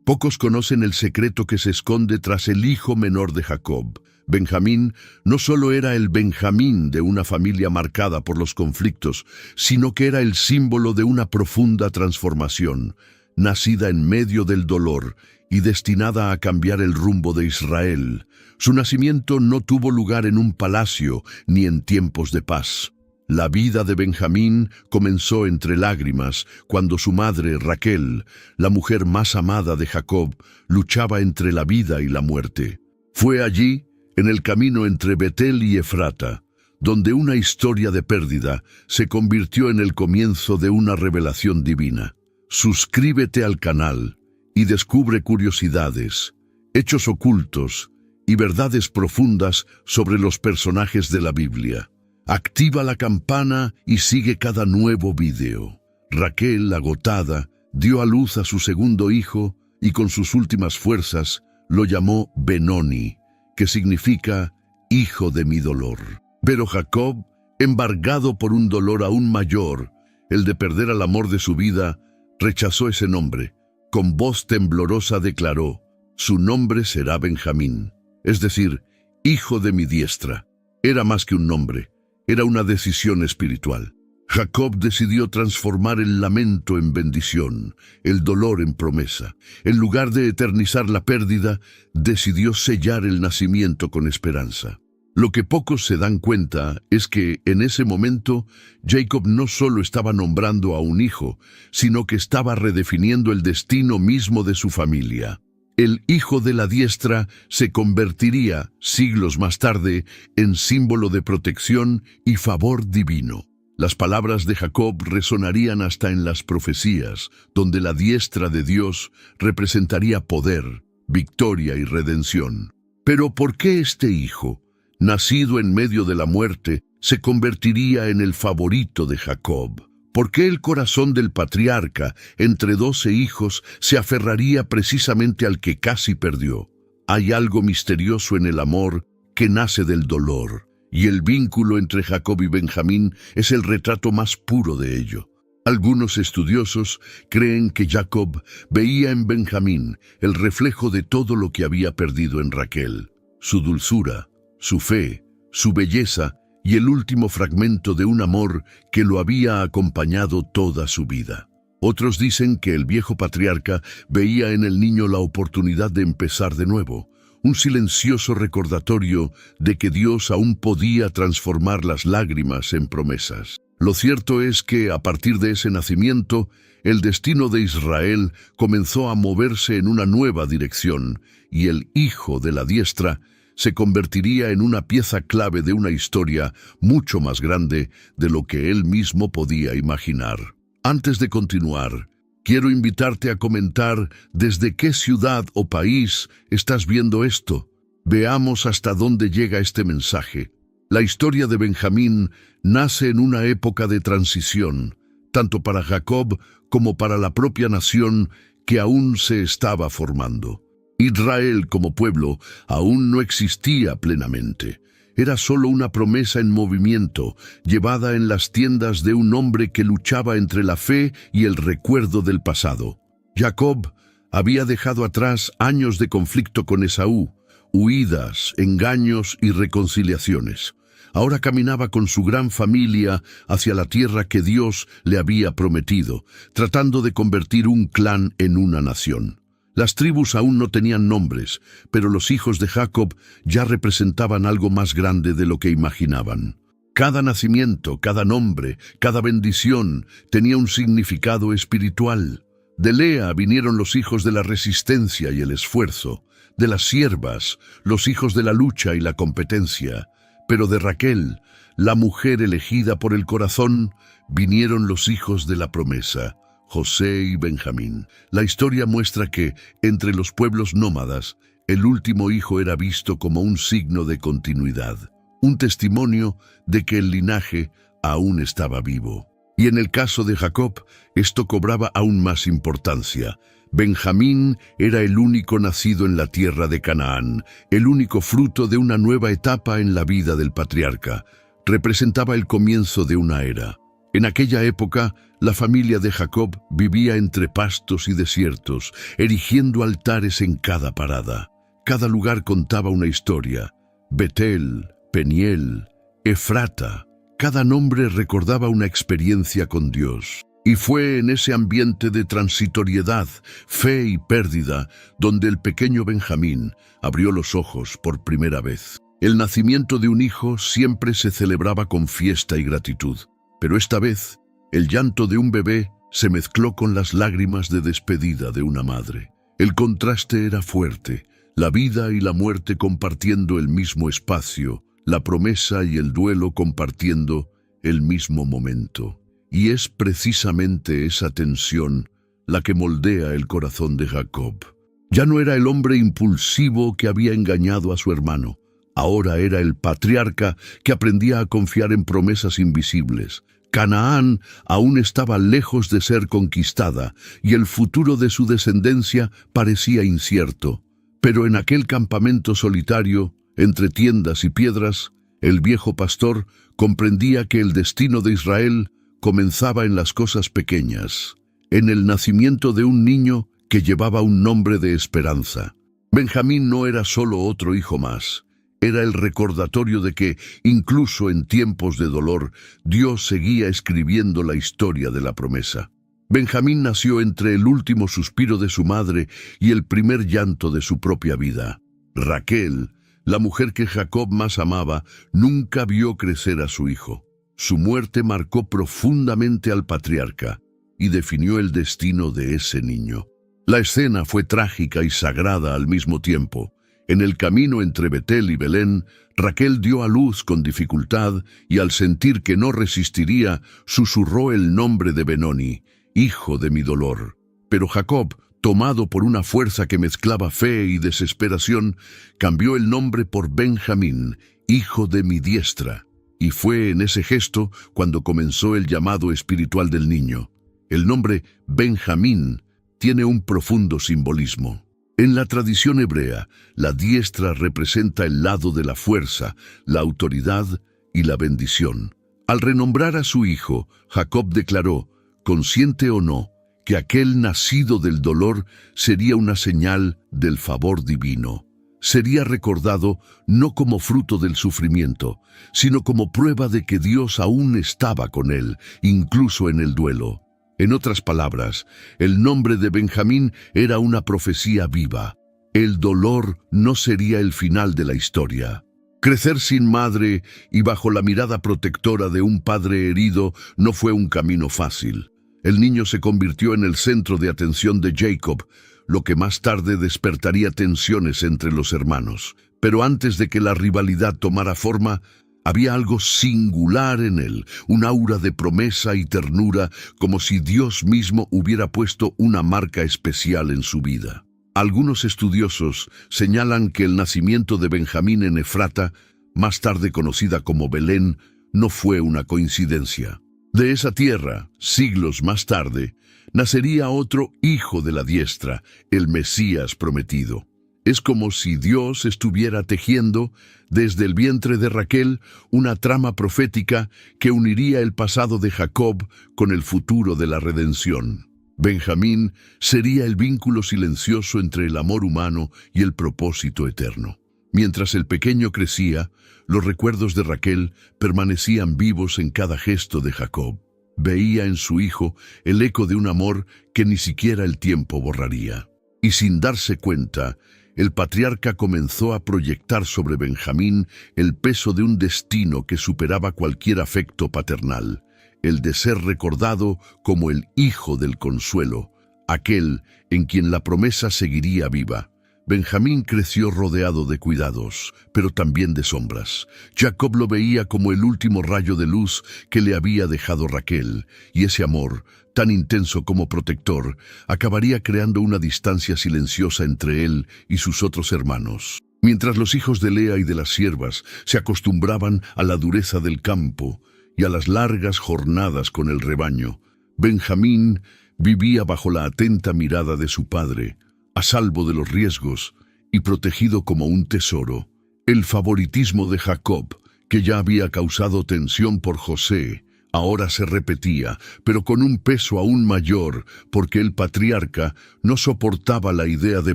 Pocos conocen el secreto que se esconde tras el hijo menor de Jacob. Benjamín no solo era el Benjamín de una familia marcada por los conflictos, sino que era el símbolo de una profunda transformación, nacida en medio del dolor y destinada a cambiar el rumbo de Israel. Su nacimiento no tuvo lugar en un palacio ni en tiempos de paz. La vida de Benjamín comenzó entre lágrimas cuando su madre, Raquel, la mujer más amada de Jacob, luchaba entre la vida y la muerte. Fue allí, en el camino entre Betel y Efrata, donde una historia de pérdida se convirtió en el comienzo de una revelación divina. Suscríbete al canal y descubre curiosidades, hechos ocultos y verdades profundas sobre los personajes de la Biblia. Activa la campana y sigue cada nuevo video. Raquel, agotada, dio a luz a su segundo hijo y con sus últimas fuerzas lo llamó Benoni, que significa hijo de mi dolor. Pero Jacob, embargado por un dolor aún mayor, el de perder al amor de su vida, rechazó ese nombre. Con voz temblorosa declaró: su nombre será Benjamín, es decir, hijo de mi diestra. Era más que un nombre. Era una decisión espiritual. Jacob decidió transformar el lamento en bendición, el dolor en promesa. En lugar de eternizar la pérdida, decidió sellar el nacimiento con esperanza. Lo que pocos se dan cuenta es que, en ese momento, Jacob no solo estaba nombrando a un hijo, sino que estaba redefiniendo el destino mismo de su familia. El hijo de la diestra se convertiría, siglos más tarde, en símbolo de protección y favor divino. Las palabras de Jacob resonarían hasta en las profecías, donde la diestra de Dios representaría poder, victoria y redención. Pero ¿por qué este hijo, nacido en medio de la muerte, se convertiría en el favorito de Jacob? ¿Por qué el corazón del patriarca, entre 12 hijos, se aferraría precisamente al que casi perdió? Hay algo misterioso en el amor que nace del dolor, y el vínculo entre Jacob y Benjamín es el retrato más puro de ello. Algunos estudiosos creen que Jacob veía en Benjamín el reflejo de todo lo que había perdido en Raquel: su dulzura, su fe, su belleza, y el último fragmento de un amor que lo había acompañado toda su vida. Otros dicen que el viejo patriarca veía en el niño la oportunidad de empezar de nuevo, un silencioso recordatorio de que Dios aún podía transformar las lágrimas en promesas. Lo cierto es que, a partir de ese nacimiento, el destino de Israel comenzó a moverse en una nueva dirección, y el hijo de la diestra se convertiría en una pieza clave de una historia mucho más grande de lo que él mismo podía imaginar. Antes de continuar, quiero invitarte a comentar desde qué ciudad o país estás viendo esto. Veamos hasta dónde llega este mensaje. La historia de Benjamín nace en una época de transición, tanto para Jacob como para la propia nación que aún se estaba formando. Israel como pueblo aún no existía plenamente. Era solo una promesa en movimiento, llevada en las tiendas de un hombre que luchaba entre la fe y el recuerdo del pasado. Jacob había dejado atrás años de conflicto con Esaú, huidas, engaños y reconciliaciones. Ahora caminaba con su gran familia hacia la tierra que Dios le había prometido, tratando de convertir un clan en una nación. Las tribus aún no tenían nombres, pero los hijos de Jacob ya representaban algo más grande de lo que imaginaban. Cada nacimiento, cada nombre, cada bendición tenía un significado espiritual. De Lea vinieron los hijos de la resistencia y el esfuerzo, de las siervas, los hijos de la lucha y la competencia, pero de Raquel, la mujer elegida por el corazón, vinieron los hijos de la promesa, José y Benjamín. La historia muestra que, entre los pueblos nómadas, el último hijo era visto como un signo de continuidad, un testimonio de que el linaje aún estaba vivo. Y en el caso de Jacob, esto cobraba aún más importancia. Benjamín era el único nacido en la tierra de Canaán, el único fruto de una nueva etapa en la vida del patriarca. Representaba el comienzo de una era. En aquella época, la familia de Jacob vivía entre pastos y desiertos, erigiendo altares en cada parada. Cada lugar contaba una historia. Betel, Peniel, Efrata. Cada nombre recordaba una experiencia con Dios. Y fue en ese ambiente de transitoriedad, fe y pérdida, donde el pequeño Benjamín abrió los ojos por primera vez. El nacimiento de un hijo siempre se celebraba con fiesta y gratitud, pero esta vez, el llanto de un bebé se mezcló con las lágrimas de despedida de una madre. El contraste era fuerte, la vida y la muerte compartiendo el mismo espacio, la promesa y el duelo compartiendo el mismo momento. Y es precisamente esa tensión la que moldea el corazón de Jacob. Ya no era el hombre impulsivo que había engañado a su hermano. Ahora era el patriarca que aprendía a confiar en promesas invisibles. Canaán aún estaba lejos de ser conquistada y el futuro de su descendencia parecía incierto. Pero en aquel campamento solitario, entre tiendas y piedras, el viejo pastor comprendía que el destino de Israel comenzaba en las cosas pequeñas, en el nacimiento de un niño que llevaba un nombre de esperanza. Benjamín no era solo otro hijo más, era el recordatorio de que, incluso en tiempos de dolor, Dios seguía escribiendo la historia de la promesa. Benjamín nació entre el último suspiro de su madre y el primer llanto de su propia vida. Raquel, la mujer que Jacob más amaba, nunca vio crecer a su hijo. Su muerte marcó profundamente al patriarca y definió el destino de ese niño. La escena fue trágica y sagrada al mismo tiempo. En el camino entre Betel y Belén, Raquel dio a luz con dificultad y al sentir que no resistiría, susurró el nombre de Benoni, hijo de mi dolor. Pero Jacob, tomado por una fuerza que mezclaba fe y desesperación, cambió el nombre por Benjamín, hijo de mi diestra. Y fue en ese gesto cuando comenzó el llamado espiritual del niño. El nombre Benjamín tiene un profundo simbolismo. En la tradición hebrea, la diestra representa el lado de la fuerza, la autoridad y la bendición. Al renombrar a su hijo, Jacob declaró, consciente o no, que aquel nacido del dolor sería una señal del favor divino. Sería recordado no como fruto del sufrimiento, sino como prueba de que Dios aún estaba con él, incluso en el duelo. En otras palabras, el nombre de Benjamín era una profecía viva. El dolor no sería el final de la historia. Crecer sin madre y bajo la mirada protectora de un padre herido no fue un camino fácil. El niño se convirtió en el centro de atención de Jacob, lo que más tarde despertaría tensiones entre los hermanos. Pero antes de que la rivalidad tomara forma, había algo singular en él, un aura de promesa y ternura, como si Dios mismo hubiera puesto una marca especial en su vida. Algunos estudiosos señalan que el nacimiento de Benjamín en Efrata, más tarde conocida como Belén, no fue una coincidencia. De esa tierra, siglos más tarde, nacería otro hijo de la diestra, el Mesías prometido. Es como si Dios estuviera tejiendo, desde el vientre de Raquel, una trama profética que uniría el pasado de Jacob con el futuro de la redención. Benjamín sería el vínculo silencioso entre el amor humano y el propósito eterno. Mientras el pequeño crecía, los recuerdos de Raquel permanecían vivos en cada gesto de Jacob. Veía en su hijo el eco de un amor que ni siquiera el tiempo borraría. Y sin darse cuenta, el patriarca comenzó a proyectar sobre Benjamín el peso de un destino que superaba cualquier afecto paternal, el de ser recordado como el hijo del consuelo, aquel en quien la promesa seguiría viva. Benjamín creció rodeado de cuidados, pero también de sombras. Jacob lo veía como el último rayo de luz que le había dejado Raquel, y ese amor, tan intenso como protector, acabaría creando una distancia silenciosa entre él y sus otros hermanos. Mientras los hijos de Lea y de las siervas se acostumbraban a la dureza del campo y a las largas jornadas con el rebaño, Benjamín vivía bajo la atenta mirada de su padre, a salvo de los riesgos y protegido como un tesoro. El favoritismo de Jacob, que ya había causado tensión por José, Ahora se repetía, pero con un peso aún mayor, porque el patriarca no soportaba la idea de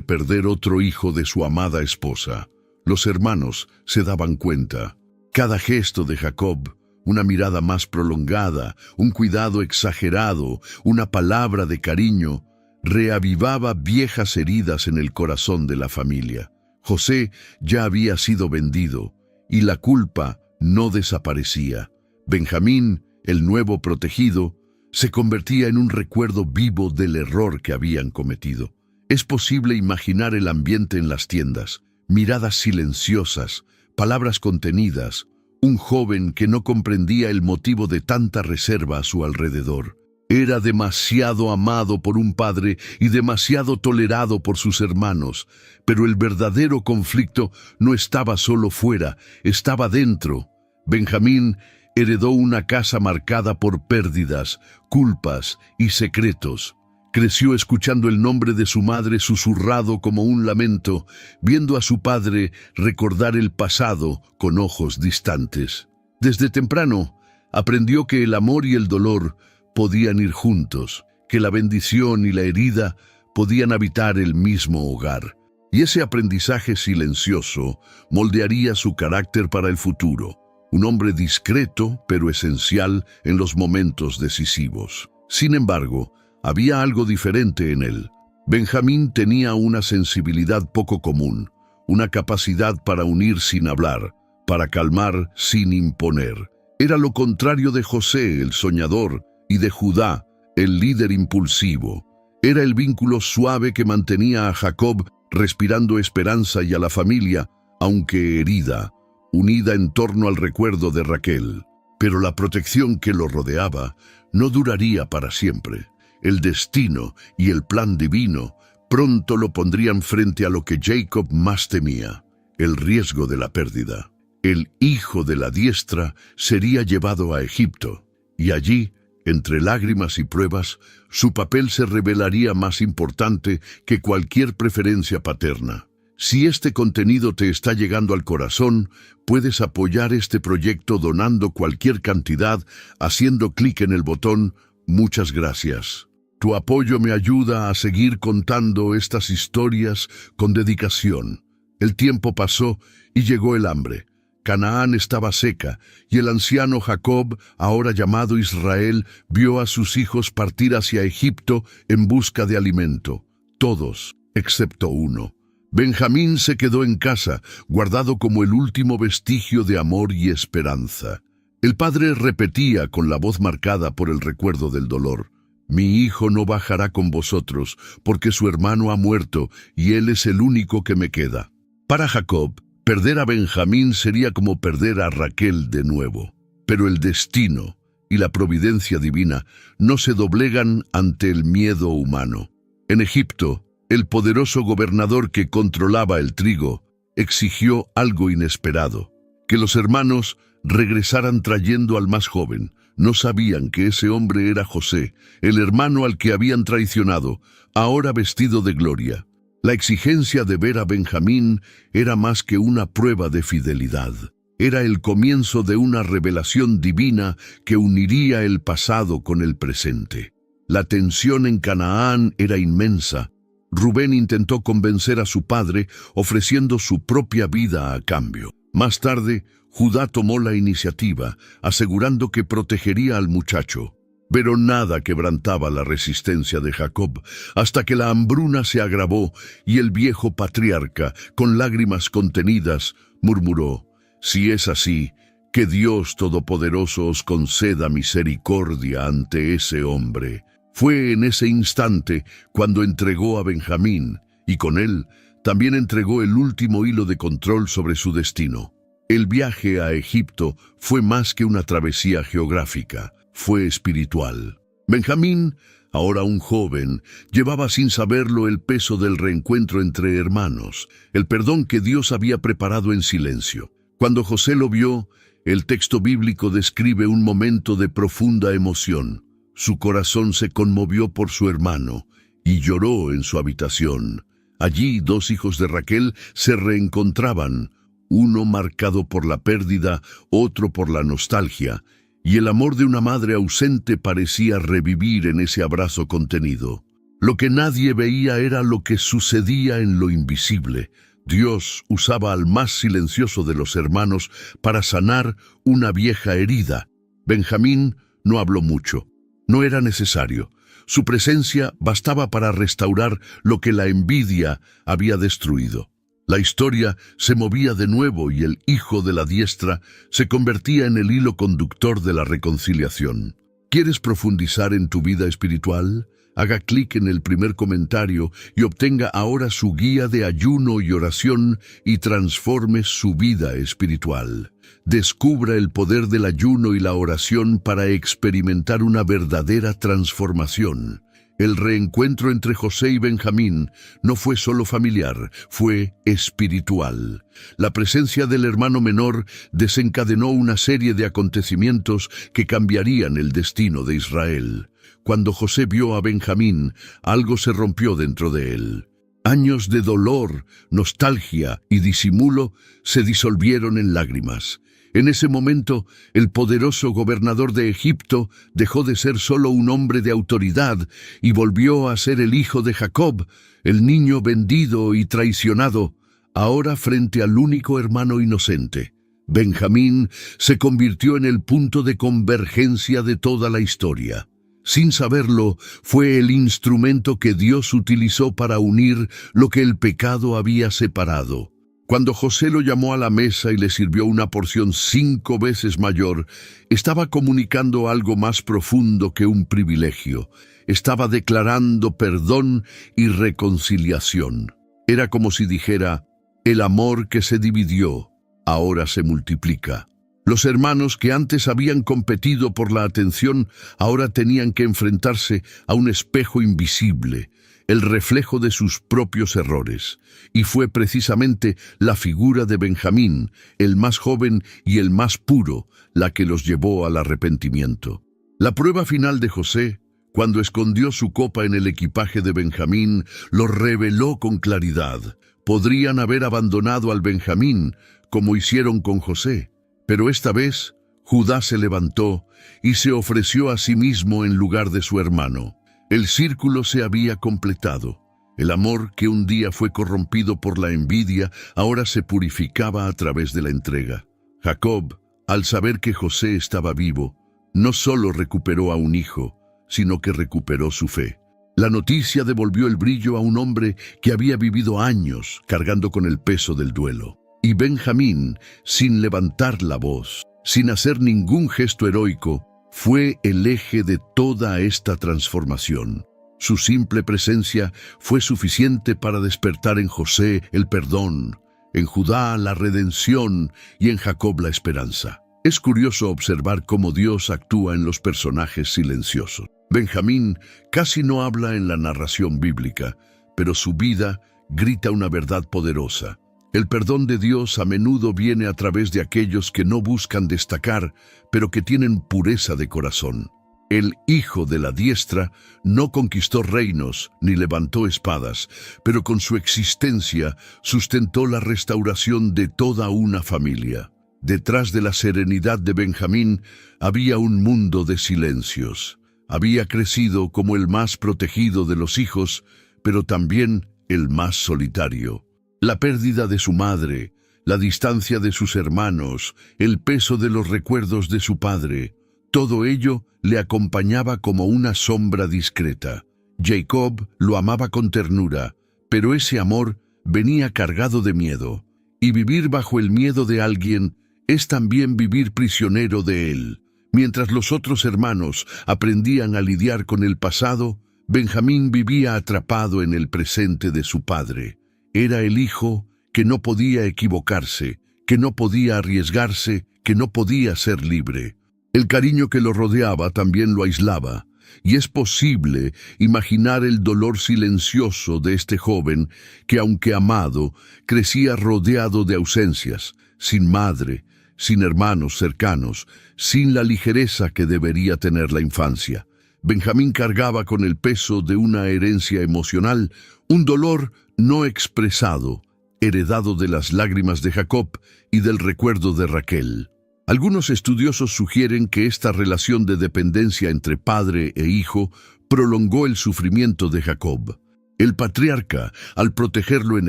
perder otro hijo de su amada esposa. Los hermanos se daban cuenta. Cada gesto de Jacob, una mirada más prolongada, un cuidado exagerado, una palabra de cariño, reavivaba viejas heridas en el corazón de la familia. José ya había sido vendido, y la culpa no desaparecía. Benjamín, el nuevo protegido, se convertía en un recuerdo vivo del error que habían cometido. Es posible imaginar el ambiente en las tiendas, miradas silenciosas, palabras contenidas, un joven que no comprendía el motivo de tanta reserva a su alrededor. Era demasiado amado por un padre y demasiado tolerado por sus hermanos, pero el verdadero conflicto no estaba solo fuera, estaba dentro. Benjamín heredó una casa marcada por pérdidas, culpas y secretos. Creció escuchando el nombre de su madre susurrado como un lamento, viendo a su padre recordar el pasado con ojos distantes. Desde temprano aprendió que el amor y el dolor podían ir juntos, que la bendición y la herida podían habitar el mismo hogar. Y ese aprendizaje silencioso moldearía su carácter para el futuro. Un hombre discreto, pero esencial en los momentos decisivos. Sin embargo, había algo diferente en él. Benjamín tenía una sensibilidad poco común, una capacidad para unir sin hablar, para calmar sin imponer. Era lo contrario de José, el soñador, y de Judá, el líder impulsivo. Era el vínculo suave que mantenía a Jacob respirando esperanza y a la familia, aunque herida, unida en torno al recuerdo de Raquel. Pero la protección que lo rodeaba no duraría para siempre. El destino y el plan divino pronto lo pondrían frente a lo que Jacob más temía, el riesgo de la pérdida. El hijo de la diestra sería llevado a Egipto, y allí, entre lágrimas y pruebas, su papel se revelaría más importante que cualquier preferencia paterna. Si este contenido te está llegando al corazón, puedes apoyar este proyecto donando cualquier cantidad, haciendo clic en el botón "Muchas gracias". Tu apoyo me ayuda a seguir contando estas historias con dedicación. El tiempo pasó y llegó el hambre. Canaán estaba seca, y el anciano Jacob, ahora llamado Israel, vio a sus hijos partir hacia Egipto en busca de alimento. Todos, excepto uno. Benjamín se quedó en casa, guardado como el último vestigio de amor y esperanza. El padre repetía con la voz marcada por el recuerdo del dolor: «Mi hijo no bajará con vosotros, porque su hermano ha muerto, y él es el único que me queda». Para Jacob, perder a Benjamín sería como perder a Raquel de nuevo. Pero el destino y la providencia divina no se doblegan ante el miedo humano. En Egipto, el poderoso gobernador que controlaba el trigo exigió algo inesperado: que los hermanos regresaran trayendo al más joven. No sabían que ese hombre era José, el hermano al que habían traicionado, ahora vestido de gloria. La exigencia de ver a Benjamín era más que una prueba de fidelidad. Era el comienzo de una revelación divina que uniría el pasado con el presente. La tensión en Canaán era inmensa. Rubén intentó convencer a su padre, ofreciendo su propia vida a cambio. Más tarde, Judá tomó la iniciativa, asegurando que protegería al muchacho. Pero nada quebrantaba la resistencia de Jacob, hasta que la hambruna se agravó y el viejo patriarca, con lágrimas contenidas, murmuró: «Si es así, que Dios Todopoderoso os conceda misericordia ante ese hombre». Fue en ese instante cuando entregó a Benjamín, y con él también entregó el último hilo de control sobre su destino. El viaje a Egipto fue más que una travesía geográfica, fue espiritual. Benjamín, ahora un joven, llevaba sin saberlo el peso del reencuentro entre hermanos, el perdón que Dios había preparado en silencio. Cuando José lo vio, el texto bíblico describe un momento de profunda emoción. Su corazón se conmovió por su hermano y lloró en su habitación. Allí 2 hijos de Raquel se reencontraban, uno marcado por la pérdida, otro por la nostalgia, y el amor de una madre ausente parecía revivir en ese abrazo contenido. Lo que nadie veía era lo que sucedía en lo invisible. Dios usaba al más silencioso de los hermanos para sanar una vieja herida. Benjamín no habló mucho. No era necesario. Su presencia bastaba para restaurar lo que la envidia había destruido. La historia se movía de nuevo y el hijo de la diestra se convertía en el hilo conductor de la reconciliación. ¿Quieres profundizar en tu vida espiritual? Haga clic en el primer comentario y obtenga ahora su guía de ayuno y oración y transforme su vida espiritual. Descubra el poder del ayuno y la oración para experimentar una verdadera transformación. El reencuentro entre José y Benjamín no fue solo familiar, fue espiritual. La presencia del hermano menor desencadenó una serie de acontecimientos que cambiarían el destino de Israel. Cuando José vio a Benjamín, algo se rompió dentro de él. Años de dolor, nostalgia y disimulo se disolvieron en lágrimas. En ese momento, el poderoso gobernador de Egipto dejó de ser solo un hombre de autoridad y volvió a ser el hijo de Jacob, el niño vendido y traicionado, ahora frente al único hermano inocente. Benjamín se convirtió en el punto de convergencia de toda la historia. Sin saberlo, fue el instrumento que Dios utilizó para unir lo que el pecado había separado. Cuando José lo llamó a la mesa y le sirvió una porción 5 veces mayor, estaba comunicando algo más profundo que un privilegio. Estaba declarando perdón y reconciliación. Era como si dijera, el amor que se dividió, ahora se multiplica. Los hermanos que antes habían competido por la atención, ahora tenían que enfrentarse a un espejo invisible, el reflejo de sus propios errores. Y fue precisamente la figura de Benjamín, el más joven y el más puro, la que los llevó al arrepentimiento. La prueba final de José, cuando escondió su copa en el equipaje de Benjamín, lo reveló con claridad. Podrían haber abandonado al Benjamín, como hicieron con José, pero esta vez Judá se levantó y se ofreció a sí mismo en lugar de su hermano. El círculo se había completado. El amor que un día fue corrompido por la envidia, ahora se purificaba a través de la entrega. Jacob, al saber que José estaba vivo, no solo recuperó a un hijo, sino que recuperó su fe. La noticia devolvió el brillo a un hombre que había vivido años cargando con el peso del duelo. Y Benjamín, sin levantar la voz, sin hacer ningún gesto heroico, fue el eje de toda esta transformación. Su simple presencia fue suficiente para despertar en José el perdón, en Judá la redención y en Jacob la esperanza. Es curioso observar cómo Dios actúa en los personajes silenciosos. Benjamín casi no habla en la narración bíblica, pero su vida grita una verdad poderosa. El perdón de Dios a menudo viene a través de aquellos que no buscan destacar, pero que tienen pureza de corazón. El hijo de la diestra no conquistó reinos ni levantó espadas, pero con su existencia sustentó la restauración de toda una familia. Detrás de la serenidad de Benjamín había un mundo de silencios. Había crecido como el más protegido de los hijos, pero también el más solitario. La pérdida de su madre, la distancia de sus hermanos, el peso de los recuerdos de su padre, todo ello le acompañaba como una sombra discreta. Jacob lo amaba con ternura, pero ese amor venía cargado de miedo, y vivir bajo el miedo de alguien es también vivir prisionero de él. Mientras los otros hermanos aprendían a lidiar con el pasado, Benjamín vivía atrapado en el presente de su padre. Era el hijo que no podía equivocarse, que no podía arriesgarse, que no podía ser libre. El cariño que lo rodeaba también lo aislaba, y es posible imaginar el dolor silencioso de este joven que, aunque amado, crecía rodeado de ausencias, sin madre, sin hermanos cercanos, sin la ligereza que debería tener la infancia. Benjamín cargaba con el peso de una herencia emocional, un dolor no expresado, heredado de las lágrimas de Jacob y del recuerdo de Raquel. Algunos estudiosos sugieren que esta relación de dependencia entre padre e hijo prolongó el sufrimiento de Jacob. El patriarca, al protegerlo en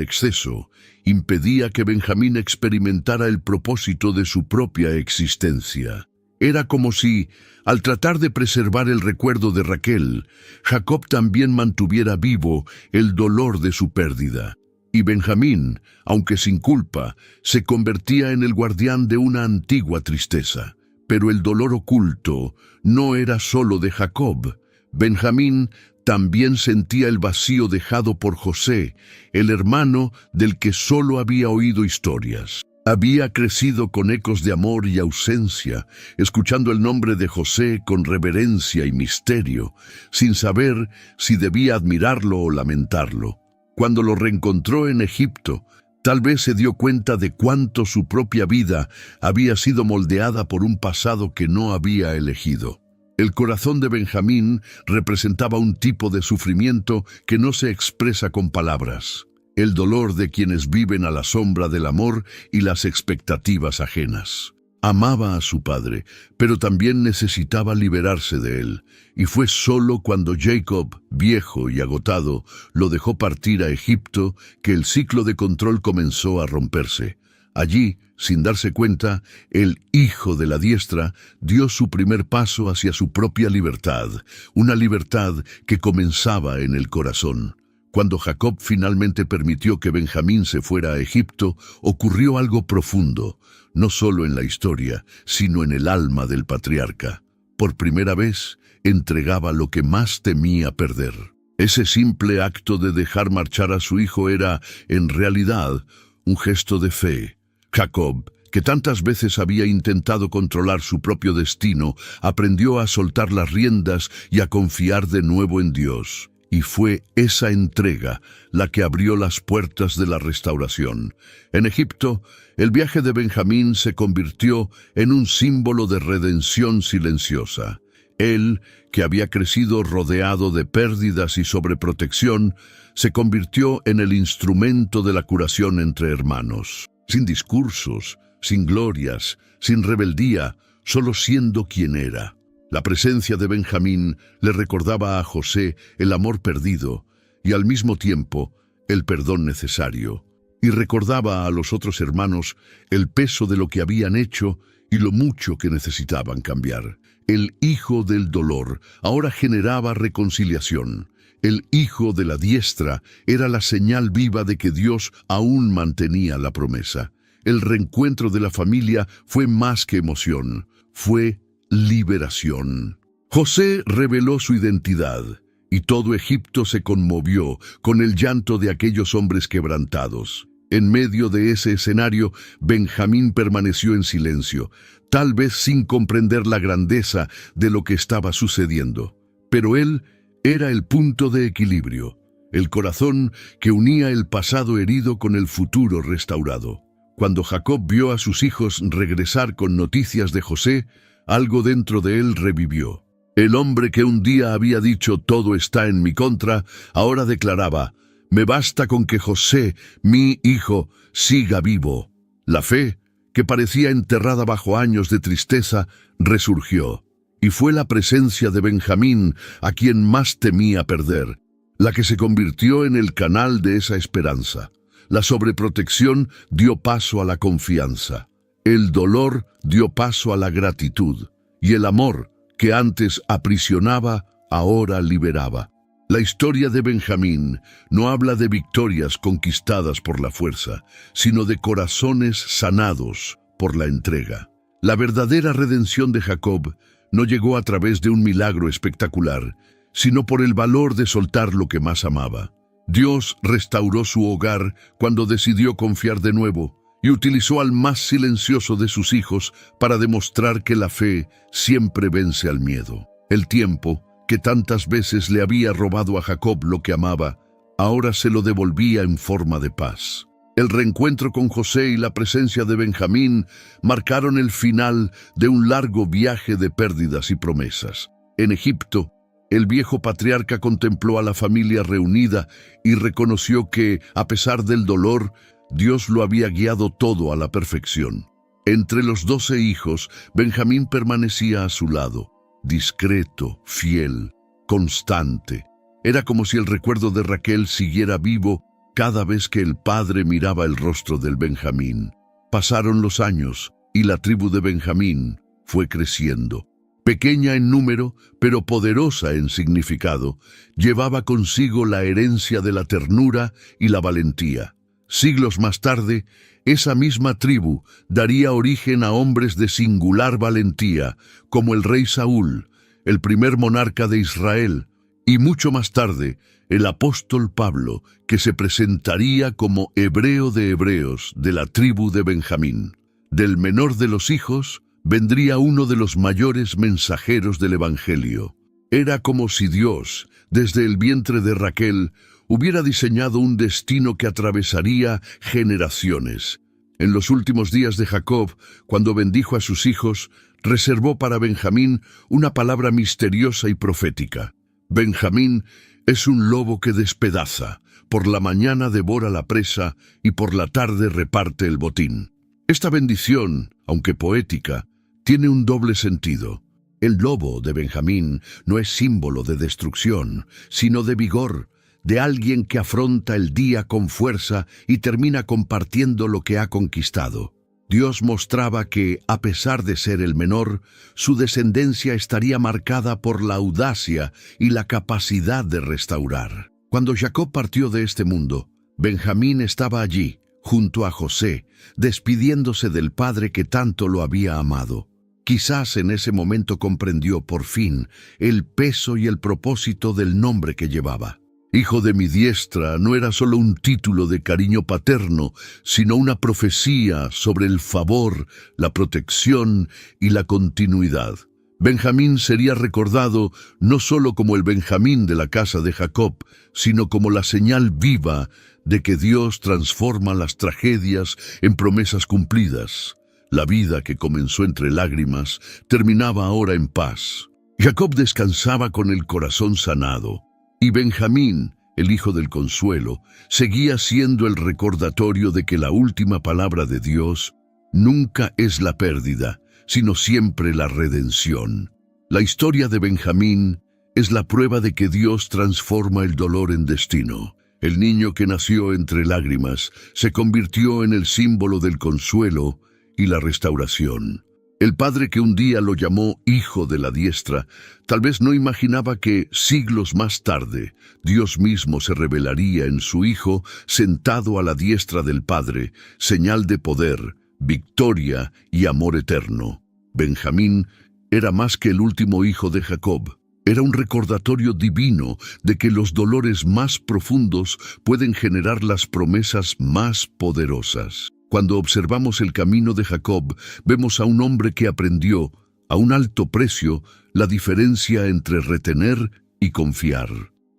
exceso, impedía que Benjamín experimentara el propósito de su propia existencia. Era como si, al tratar de preservar el recuerdo de Raquel, Jacob también mantuviera vivo el dolor de su pérdida. Y Benjamín, aunque sin culpa, se convertía en el guardián de una antigua tristeza. Pero el dolor oculto no era solo de Jacob. Benjamín también sentía el vacío dejado por José, el hermano del que solo había oído historias. Había crecido con ecos de amor y ausencia, escuchando el nombre de José con reverencia y misterio, sin saber si debía admirarlo o lamentarlo. Cuando lo reencontró en Egipto, tal vez se dio cuenta de cuánto su propia vida había sido moldeada por un pasado que no había elegido. El corazón de Benjamín representaba un tipo de sufrimiento que no se expresa con palabras. El dolor de quienes viven a la sombra del amor y las expectativas ajenas. Amaba a su padre, pero también necesitaba liberarse de él, y fue solo cuando Jacob, viejo y agotado, lo dejó partir a Egipto que el ciclo de control comenzó a romperse. Allí, sin darse cuenta, el hijo de la diestra dio su primer paso hacia su propia libertad, una libertad que comenzaba en el corazón. Cuando Jacob finalmente permitió que Benjamín se fuera a Egipto, ocurrió algo profundo, no solo en la historia, sino en el alma del patriarca. Por primera vez, entregaba lo que más temía perder. Ese simple acto de dejar marchar a su hijo era, en realidad, un gesto de fe. Jacob, que tantas veces había intentado controlar su propio destino, aprendió a soltar las riendas y a confiar de nuevo en Dios. Y fue esa entrega la que abrió las puertas de la restauración. En Egipto, el viaje de Benjamín se convirtió en un símbolo de redención silenciosa. Él, que había crecido rodeado de pérdidas y sobreprotección, se convirtió en el instrumento de la curación entre hermanos. Sin discursos, sin glorias, sin rebeldía, solo siendo quien era. La presencia de Benjamín le recordaba a José el amor perdido y al mismo tiempo el perdón necesario, y recordaba a los otros hermanos el peso de lo que habían hecho y lo mucho que necesitaban cambiar. El hijo del dolor ahora generaba reconciliación. El hijo de la diestra era la señal viva de que Dios aún mantenía la promesa. El reencuentro de la familia fue más que emoción, fue liberación. José reveló su identidad, y todo Egipto se conmovió con el llanto de aquellos hombres quebrantados. En medio de ese escenario, Benjamín permaneció en silencio, tal vez sin comprender la grandeza de lo que estaba sucediendo. Pero él era el punto de equilibrio, el corazón que unía el pasado herido con el futuro restaurado. Cuando Jacob vio a sus hijos regresar con noticias de José, algo dentro de él revivió. El hombre que un día había dicho «todo está en mi contra», ahora declaraba «me basta con que José, mi hijo, siga vivo». La fe, que parecía enterrada bajo años de tristeza, resurgió. Y fue la presencia de Benjamín a quien más temía perder, la que se convirtió en el canal de esa esperanza. La sobreprotección dio paso a la confianza. El dolor dio paso a la gratitud, y el amor, que antes aprisionaba, ahora liberaba. La historia de Benjamín no habla de victorias conquistadas por la fuerza, sino de corazones sanados por la entrega. La verdadera redención de Jacob no llegó a través de un milagro espectacular, sino por el valor de soltar lo que más amaba. Dios restauró su hogar cuando decidió confiar de nuevo, y utilizó al más silencioso de sus hijos para demostrar que la fe siempre vence al miedo. El tiempo, que tantas veces le había robado a Jacob lo que amaba, ahora se lo devolvía en forma de paz. El reencuentro con José y la presencia de Benjamín marcaron el final de un largo viaje de pérdidas y promesas. En Egipto, el viejo patriarca contempló a la familia reunida y reconoció que, a pesar del dolor, Dios lo había guiado todo a la perfección. Entre los 12 hijos, Benjamín permanecía a su lado, discreto, fiel, constante. Era como si el recuerdo de Raquel siguiera vivo cada vez que el padre miraba el rostro del Benjamín. Pasaron los años y la tribu de Benjamín fue creciendo. Pequeña en número, pero poderosa en significado, llevaba consigo la herencia de la ternura y la valentía. Siglos más tarde, esa misma tribu daría origen a hombres de singular valentía, como el rey Saúl, el primer monarca de Israel, y mucho más tarde, el apóstol Pablo, que se presentaría como hebreo de hebreos de la tribu de Benjamín. Del menor de los hijos, vendría uno de los mayores mensajeros del Evangelio. Era como si Dios, desde el vientre de Raquel, hubiera diseñado un destino que atravesaría generaciones. En los últimos días de Jacob, cuando bendijo a sus hijos, reservó para Benjamín una palabra misteriosa y profética. Benjamín es un lobo que despedaza, por la mañana devora la presa y por la tarde reparte el botín. Esta bendición, aunque poética, tiene un doble sentido. El lobo de Benjamín no es símbolo de destrucción, sino de vigor, de alguien que afronta el día con fuerza y termina compartiendo lo que ha conquistado. Dios mostraba que, a pesar de ser el menor, su descendencia estaría marcada por la audacia y la capacidad de restaurar. Cuando Jacob partió de este mundo, Benjamín estaba allí, junto a José, despidiéndose del padre que tanto lo había amado. Quizás en ese momento comprendió por fin el peso y el propósito del nombre que llevaba. Hijo de mi diestra no era solo un título de cariño paterno, sino una profecía sobre el favor, la protección y la continuidad. Benjamín sería recordado no solo como el Benjamín de la casa de Jacob, sino como la señal viva de que Dios transforma las tragedias en promesas cumplidas. La vida que comenzó entre lágrimas terminaba ahora en paz. Jacob descansaba con el corazón sanado, y Benjamín, el hijo del consuelo, seguía siendo el recordatorio de que la última palabra de Dios nunca es la pérdida, sino siempre la redención. La historia de Benjamín es la prueba de que Dios transforma el dolor en destino. El niño que nació entre lágrimas se convirtió en el símbolo del consuelo y la restauración. El padre que un día lo llamó hijo de la diestra, tal vez no imaginaba que, siglos más tarde, Dios mismo se revelaría en su hijo sentado a la diestra del Padre, señal de poder, victoria y amor eterno. Benjamín era más que el último hijo de Jacob. Era un recordatorio divino de que los dolores más profundos pueden generar las promesas más poderosas. Cuando observamos el camino de Jacob, vemos a un hombre que aprendió, a un alto precio, la diferencia entre retener y confiar.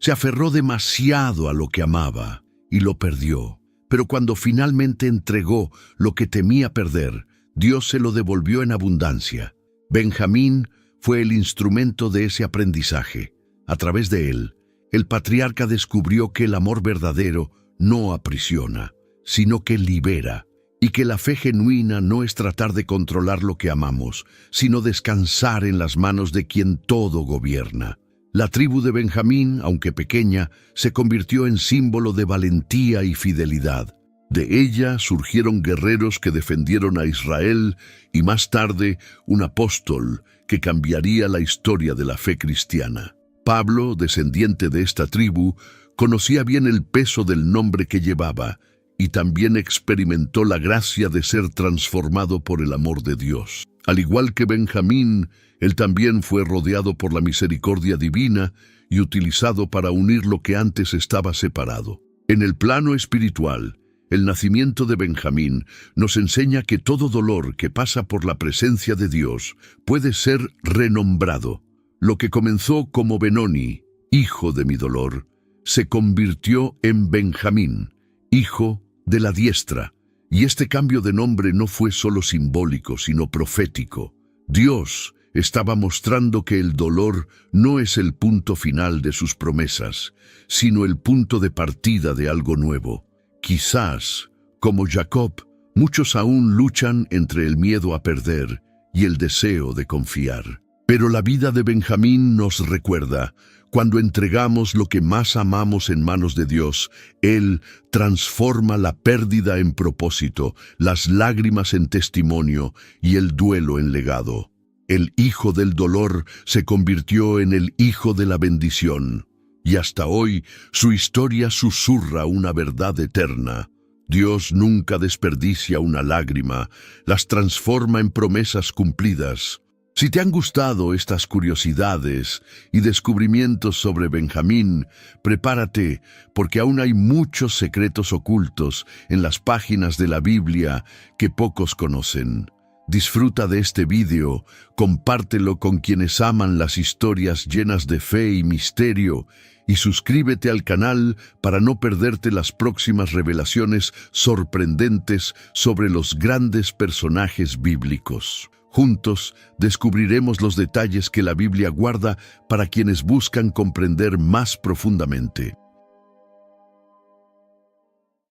Se aferró demasiado a lo que amaba y lo perdió. Pero cuando finalmente entregó lo que temía perder, Dios se lo devolvió en abundancia. Benjamín fue el instrumento de ese aprendizaje. A través de él, el patriarca descubrió que el amor verdadero no aprisiona, sino que libera, y que la fe genuina no es tratar de controlar lo que amamos, sino descansar en las manos de quien todo gobierna. La tribu de Benjamín, aunque pequeña, se convirtió en símbolo de valentía y fidelidad. De ella surgieron guerreros que defendieron a Israel y más tarde un apóstol que cambiaría la historia de la fe cristiana. Pablo, descendiente de esta tribu, conocía bien el peso del nombre que llevaba y también experimentó la gracia de ser transformado por el amor de Dios. Al igual que Benjamín, él también fue rodeado por la misericordia divina y utilizado para unir lo que antes estaba separado. En el plano espiritual, el nacimiento de Benjamín nos enseña que todo dolor que pasa por la presencia de Dios puede ser renombrado. Lo que comenzó como Benoni, hijo de mi dolor, se convirtió en Benjamín, hijo de la diestra. Y este cambio de nombre no fue solo simbólico, sino profético. Dios estaba mostrando que el dolor no es el punto final de sus promesas, sino el punto de partida de algo nuevo. Quizás, como Jacob, Muchos aún luchan entre el miedo a perder y el deseo de confiar. Pero la vida de Benjamín nos recuerda, cuando entregamos lo que más amamos en manos de Dios, Él transforma la pérdida en propósito, las lágrimas en testimonio y el duelo en legado. El hijo del dolor se convirtió en el hijo de la bendición, y hasta hoy su historia susurra una verdad eterna. Dios nunca desperdicia una lágrima, las transforma en promesas cumplidas. Si te han gustado estas curiosidades y descubrimientos sobre Benjamín, prepárate, porque aún hay muchos secretos ocultos en las páginas de la Biblia que pocos conocen. Disfruta de este vídeo, compártelo con quienes aman las historias llenas de fe y misterio, y suscríbete al canal para no perderte las próximas revelaciones sorprendentes sobre los grandes personajes bíblicos. Juntos descubriremos los detalles que la Biblia guarda para quienes buscan comprender más profundamente.